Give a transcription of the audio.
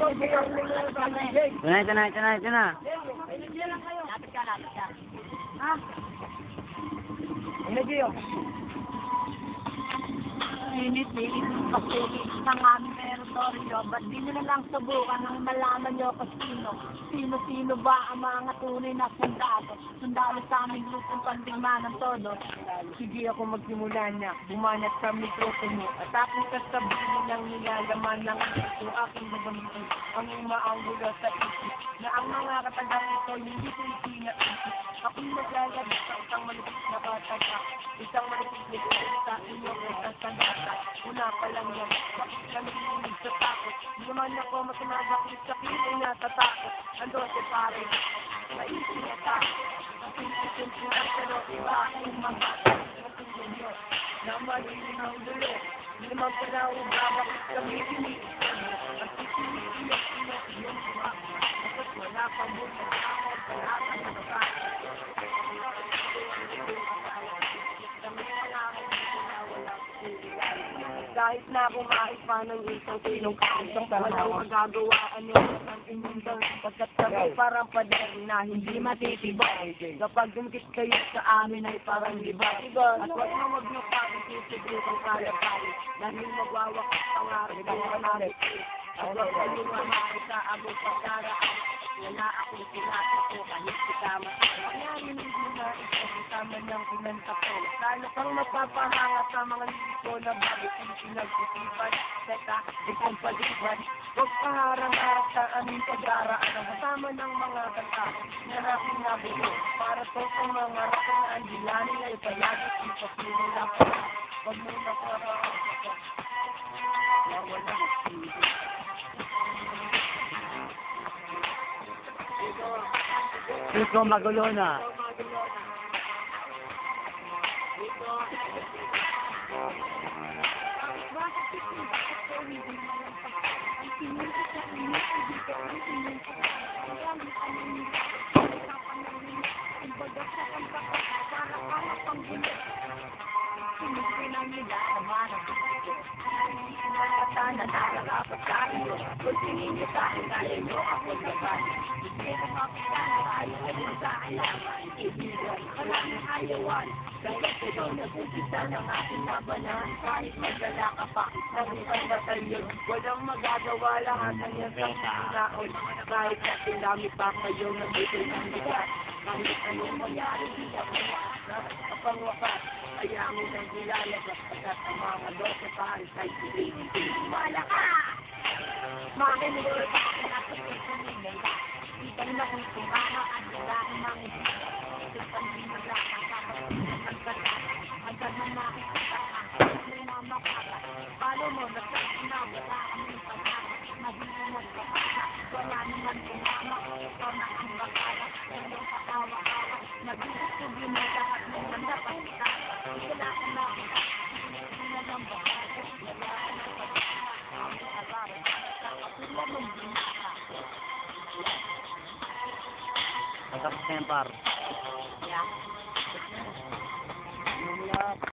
Ito na. Lapit ka. Ha? Init kasi ng aming teritoryo. Ba't di nyo na lang subukan nang malaman nyo kung sino ba ang mga tunay na sundalo? Sundalo sa aming grupong pandigma ng todo. Sige ako magsimula niya, bumanat sa mikropono, at aking sasabihin ng nilalaman ng ito aking gagamitin, ang umaanggulo sa isip, na ang mga katandang ito hindi ko itinag-isip. Ako'y maglalabas sa isang malupit na kataga, isang malupit na ito sa inyo kung sasagata. Una pa lang yan, bakit kami hinig sa takot? Di naman ako matumagakit sa kilay na tatakot. Ando si pare, maisip na takot. Kasi itin sila sa loob, iba aking mga matulog nyo, na malilim ang dulo. Di naman pala bakit kami hinig. At itinitiyak sila iyong buha. Bakit wala pa muna ako, wala ka na bakit. Kahit na kumahit pa ng isang kilong kaisang walang magagawaan nyo ang inyong pagkat kami parang pader na hindi matitibay. Kapag dumikit kayo sa amin ay parang libay. At wag nyo pag-isisibrit ang kalapay dahil magwawak ang pangarap ng panarap. At wag kayong mamahal sa abot pagdaraan. Wala akong sinasako kahit kasama. Pangyari mo na ito kasama niyang pinanta ko. Lalo kang mapapahanga sa mga lito na bagay kong pinag-isipan. Teka, itong pag-iban. Huwag paharang-harap sa aming pag-araan. Kasama ng mga kanta na aking nabuto. Para to sa mga rakong na andilanin ay palagi ipapino lang ko. Huwag mo na parang ito. Wala Ito magulo na. Sana nakakapag tayo. Kung tingin nyo sa akin, kaya nyo ako laban. Hindi ko makikita tayo ay sa alaman. Ibigan, maraming ayawan. Kaya ito nagpupisa ng ating labanan. Kahit magdala ka pa ng isang batalyon, walang magagawa lahat ng yan sa sinaon. Kahit natin dami pa kayo nagbutoy ng bigat. Kahit anong mangyari, di ako kapang wakas. Kaya mo nang nilalabas pagkat ang mga dosa paris ay pinipili. Wala ka! Makinig ko sa akin at ipagsanin nila. Ika'y nakukumama at nalain ng ito. Ito'y pag-inaglakan kapag pinagkatan. Hanggang na makikita ka, may mamakata. Paano mo nagsasin na wala kaming pagkata? Mahihinag ka pa, wala naman kumama. Ikaw na ang bakala, iyong patawa-tawa. Nagsusog yun na lahat ng nandapat kita. Wala ka na kita, hindi na lang bakala. Wala ka na pagkata, ang aral. Kapila mong binaka. Matapos na yan, par. Yeah. yung lahat.